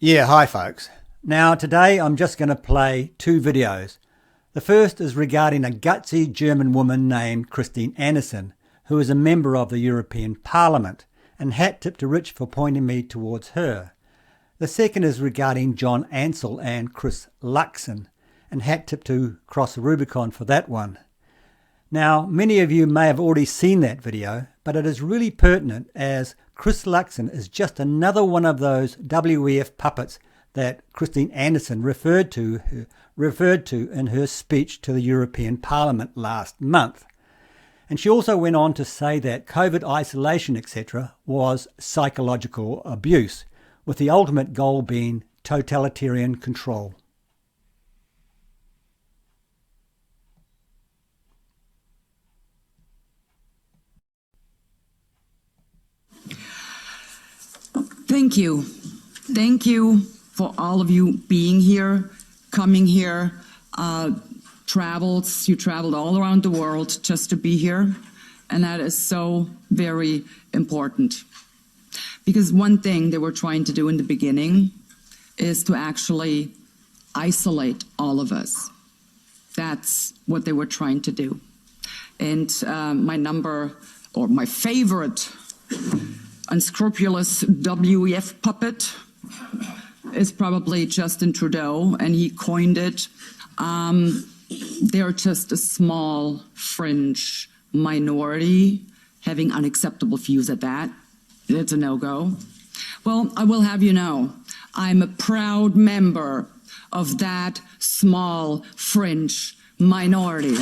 Yeah, hi folks. Now today I'm just going to play two videos. The first is regarding a gutsy German woman named Christine Anderson, who is a member of the European Parliament, and hat tip to Rich for pointing me towards her. The second is regarding John Ansell and Chris Luxon, and hat tip to cross the Rubicon for that one. Now, many of you may have already seen that video, but it is really pertinent as Chris Luxon is just another one of those WEF puppets that Christine Anderson referred to in her speech to the European Parliament last month. And she also went on to say that COVID isolation, etc., was psychological abuse, with the ultimate goal being totalitarian control. Thank you. Thank you for all of you being here, coming here, you traveled all around the world just to be here. And that is so very important. Because one thing they were trying to do in the beginning is to actually isolate all of us. That's what they were trying to do. And my favorite unscrupulous WEF puppet is probably Justin Trudeau, and he coined it. They're just a small fringe minority having unacceptable views at that. It's a no-go. Well, I will have you know, I'm a proud member of that small fringe minority.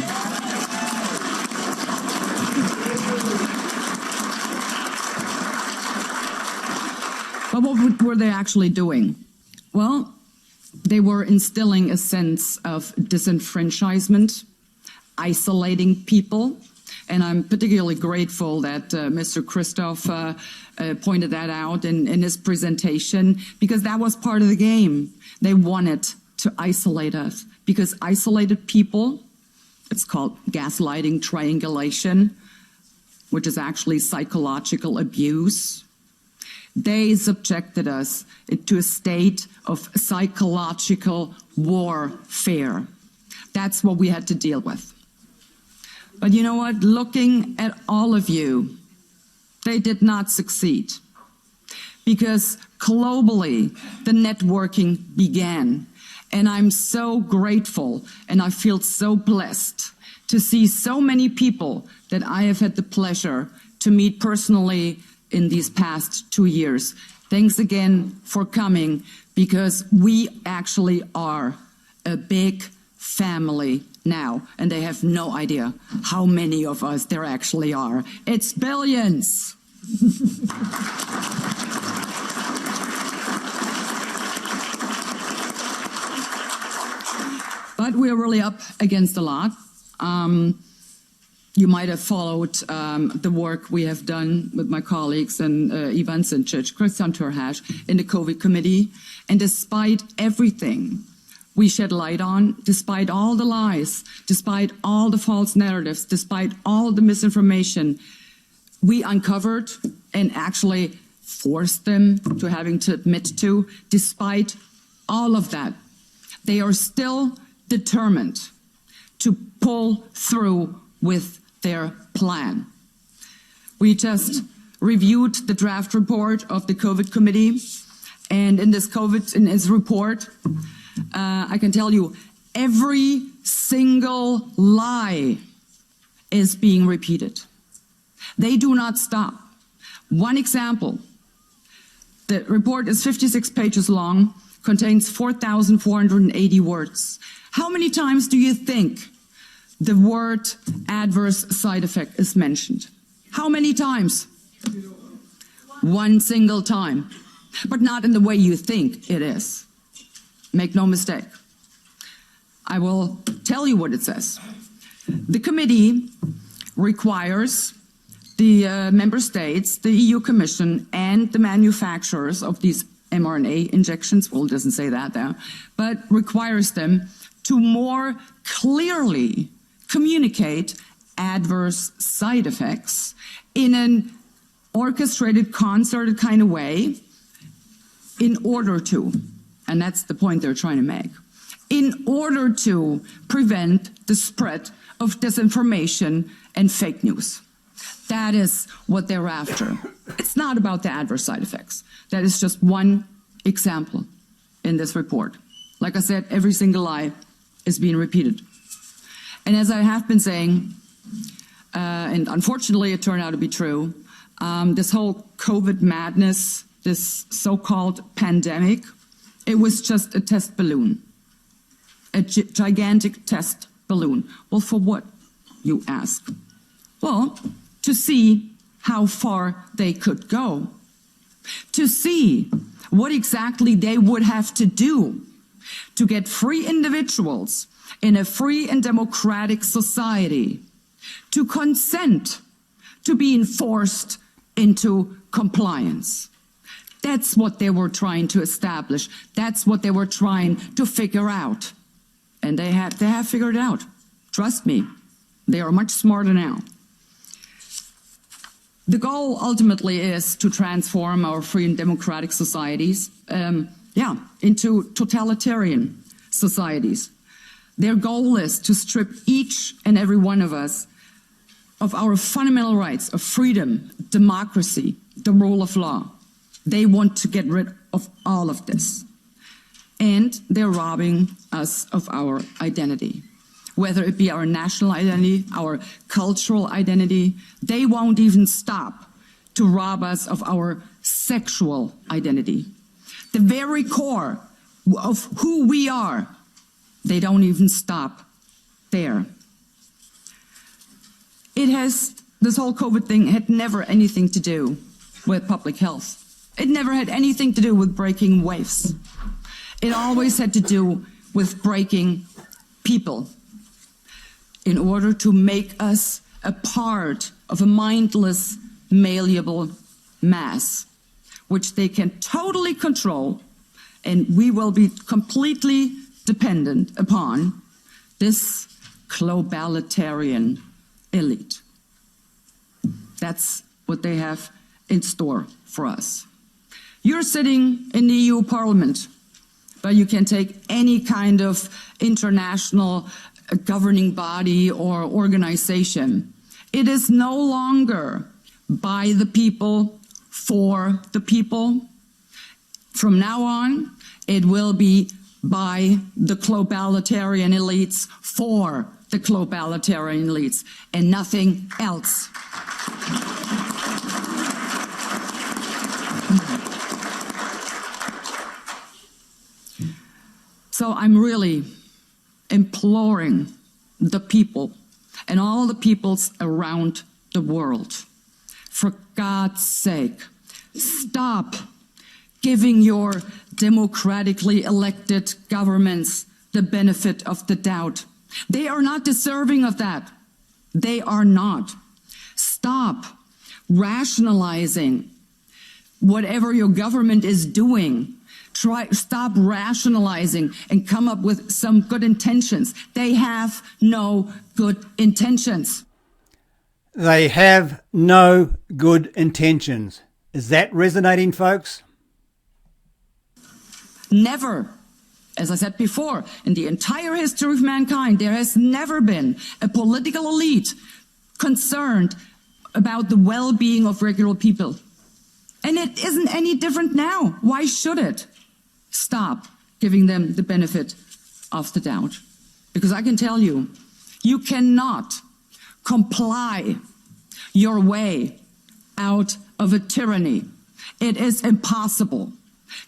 But what were they actually doing? Well, they were instilling a sense of disenfranchisement, isolating people. And I'm particularly grateful that Mr. Christoph pointed that out in his presentation, because that was part of the game. They wanted to isolate us, because isolated people, it's called gaslighting, triangulation, which is actually psychological abuse. They subjected us to a state of psychological warfare. That's what we had to deal with. But you know what? Looking at all of you, they did not succeed. Because globally, the networking began. And I'm so grateful and I feel so blessed to see so many people that I have had the pleasure to meet personally in these past 2 years. Thanks again for coming, because we actually are a big family now, and they have no idea how many of us there actually are. It's billions. But we're really up against a lot. You might have followed the work we have done with my colleagues and Ivan Sinčić, Christian Turhash in the COVID committee. And despite everything we shed light on, despite all the lies, despite all the false narratives, despite all the misinformation, we uncovered and actually forced them to having to admit to, despite all of that, they are still determined to pull through with their plan. We just reviewed the draft report of the COVID committee, and in this report, I can tell you, every single lie is being repeated. They do not stop. One example, the report is 56 pages long, contains 4,480 words. How many times do you think the word adverse side effect is mentioned? How many times? One single time, but not in the way you think it is. Make no mistake. I will tell you what it says. The committee requires the member states, the EU Commission, and the manufacturers of these mRNA injections, well, it doesn't say that there, but requires them to more clearly communicate adverse side effects in an orchestrated, concerted kind of way in order to, and that's the point they're trying to make, in order to prevent the spread of disinformation and fake news. That is what they're after. It's not about the adverse side effects. That is just one example in this report. Like I said, every single lie is being repeated. And as I have been saying, and unfortunately it turned out to be true, this whole COVID madness, this so-called pandemic, it was just a test balloon, a gigantic test balloon. Well, for what, you ask? Well, to see how far they could go, to see what exactly they would have to do to get free individuals in a free and democratic society to consent to being forced into compliance. That's what they were trying to establish. That's what they were trying to figure out. And they have figured it out. Trust me, they are much smarter now. The goal ultimately is to transform our free and democratic societies, into totalitarian societies. Their goal is to strip each and every one of us of our fundamental rights of freedom, democracy, the rule of law. They want to get rid of all of this. And they're robbing us of our identity. Whether it be our national identity, our cultural identity, they won't even stop to rob us of our sexual identity. The very core of who we are, they don't even stop there. This whole COVID thing had never anything to do with public health. It never had anything to do with breaking waves. It always had to do with breaking people in order to make us a part of a mindless, malleable mass, which they can totally control, and we will be completely dependent upon this globalitarian elite. That's what they have in store for us. You're sitting in the EU Parliament, but you can take any kind of international governing body or organization. It is no longer by the people, for the people. From now on, it will be by the globalitarian elites, for the globalitarian elites, and nothing else. So I'm really imploring the people and all the peoples around the world, for God's sake, stop giving your democratically elected governments the benefit of the doubt. They are not deserving of that. They are not. Stop rationalizing whatever your government is doing. Stop rationalizing and come up with some good intentions. They have no good intentions. They have no good intentions. Is that resonating, folks? Never. As I said before, in the entire history of mankind, there has never been a political elite concerned about the well-being of regular people. And it isn't any different now. Why should it? Stop giving them the benefit of the doubt. Because I can tell you, you cannot comply your way out of a tyranny. It is impossible.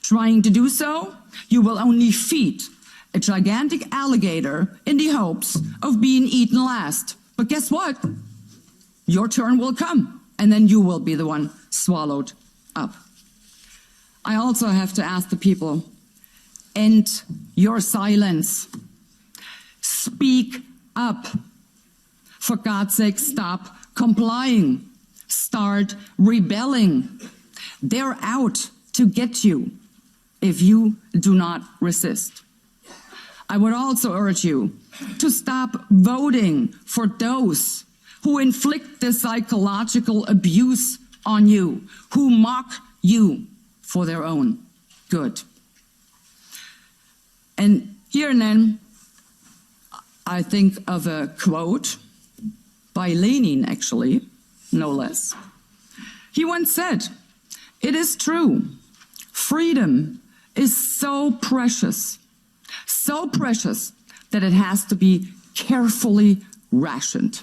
Trying to do so, you will only feed a gigantic alligator in the hopes of being eaten last. But guess what? Your turn will come, and then you will be the one swallowed up. I also have to ask the people, end your silence. Speak up. For God's sake, stop complying. Start rebelling. They're out to get you if you do not resist. I would also urge you to stop voting for those who inflict the psychological abuse on you, who mock you for their own good. And here and then, I think of a quote by Lenin, actually, no less. He once said, "It is true, freedom is so precious that it has to be carefully rationed."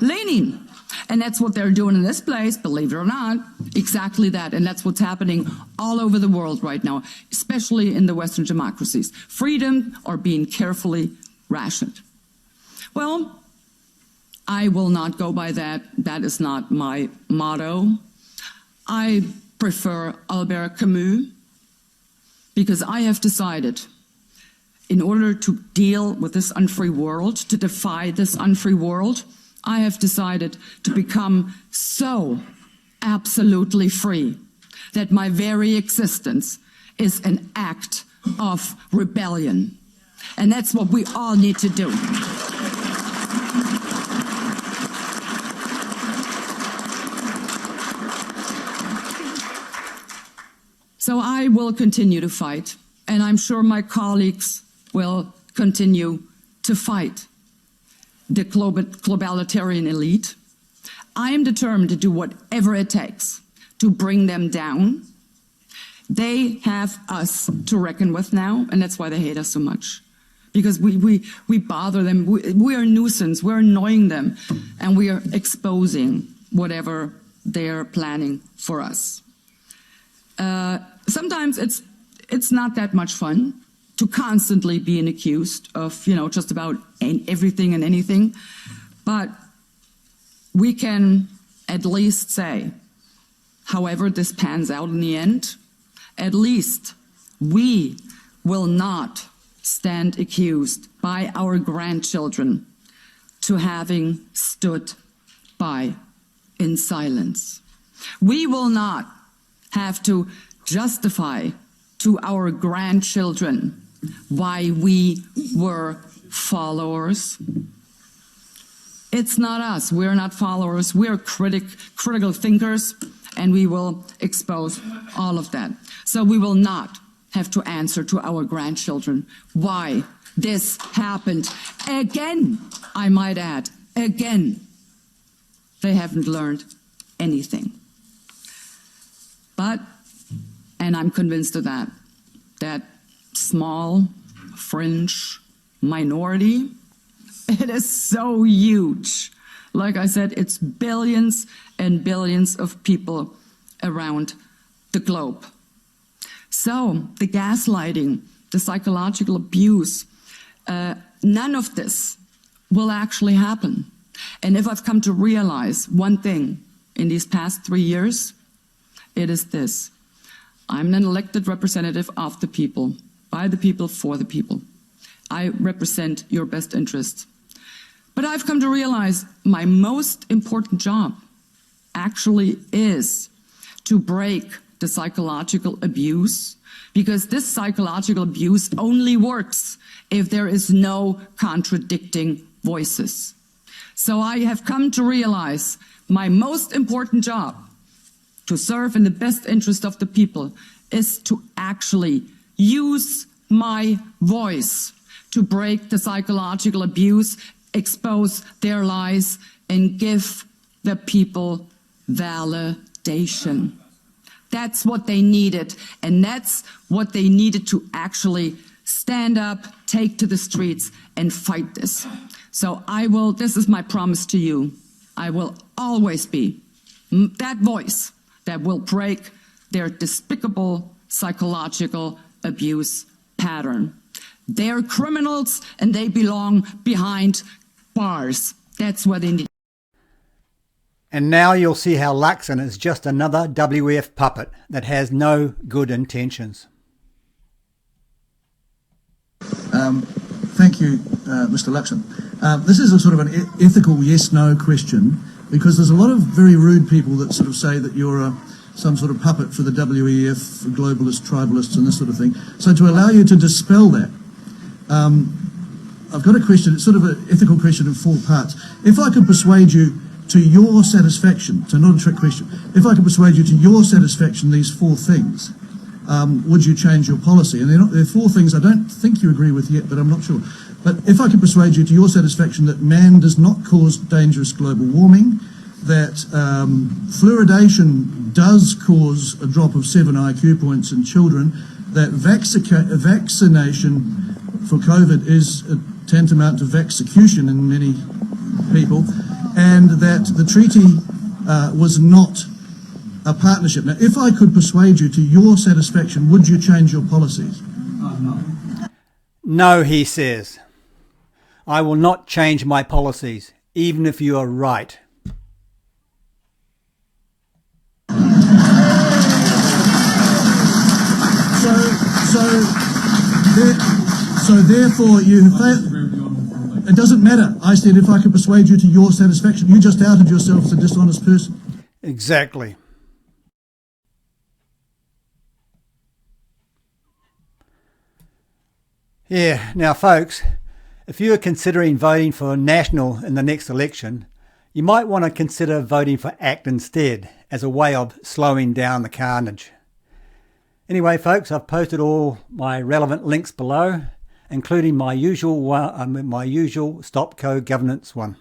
Lenin. And that's what they're doing in this place, believe it or not, exactly that. And that's what's happening all over the world right now, especially in the Western democracies. Freedom are being carefully rationed. Well, I will not go by that. That is not my motto. I prefer Albert Camus because I have decided, in order to deal with this unfree world, to defy this unfree world, I have decided to become so absolutely free that my very existence is an act of rebellion. And that's what we all need to do. So I will continue to fight, and I'm sure my colleagues will continue to fight the globalitarian elite. I am determined to do whatever it takes to bring them down. They have us to reckon with now, and that's why they hate us so much. Because we bother them, we are a nuisance, we're annoying them, and we are exposing whatever they're planning for us. Sometimes it's not that much fun to constantly being accused of, just about everything and anything. But we can at least say, however this pans out in the end, at least we will not stand accused by our grandchildren to having stood by in silence. We will not have to justify to our grandchildren why we were followers. It's not us. We're not followers. We're critical thinkers, and we will expose all of that. So we will not have to answer to our grandchildren why this happened. Again, I might add, again, they haven't learned anything. But, and I'm convinced of that small, fringe minority, it is so huge. Like I said, it's billions and billions of people around the globe. So the gaslighting, the psychological abuse, none of this will actually happen. And if I've come to realize one thing in these past 3 years, it is this. I'm an elected representative of the people, by the people, for the people. I represent your best interests. But I've come to realize my most important job actually is to break the psychological abuse, because this psychological abuse only works if there is no contradicting voices. So I have come to realize my most important job to serve in the best interest of the people is to actually use my voice to break the psychological abuse, expose their lies, and give the people validation. That's what they needed, and that's what they needed to actually stand up, take to the streets, and fight this. So this is my promise to you, I will always be that voice that will break their despicable psychological abuse pattern. They're criminals and they belong behind bars. That's what they need. And now you'll see how Luxon is just another WEF puppet that has no good intentions. Thank you, Mr. Luxon. This is a sort of an ethical yes-no question, because there's a lot of very rude people that sort of say that you're some sort of puppet for the WEF, for globalists, tribalists, and this sort of thing. So to allow you to dispel that, I've got a question. It's sort of an ethical question in 4 parts. If I could persuade you to your satisfaction, so not a trick question, if I could persuade you to your satisfaction these 4 things, would you change your policy? And there are four things I don't think you agree with yet, but I'm not sure. But if I could persuade you to your satisfaction that man does not cause dangerous global warming, that fluoridation does cause a drop of 7 IQ points in children, that vaccination for COVID is tantamount to vaccination in many people, and that the treaty was not a partnership. Now, if I could persuade you to your satisfaction, would you change your policies? No. No, he says. I will not change my policies, even if you are right. So therefore you fail. It doesn't matter. I said if I could persuade you to your satisfaction. You just outed yourself as a dishonest person. Exactly. Yeah, now folks, if you are considering voting for National in the next election, you might want to consider voting for ACT instead, as a way of slowing down the carnage. Anyway folks, I've posted all my relevant links below, including my usual Stop Co governance one.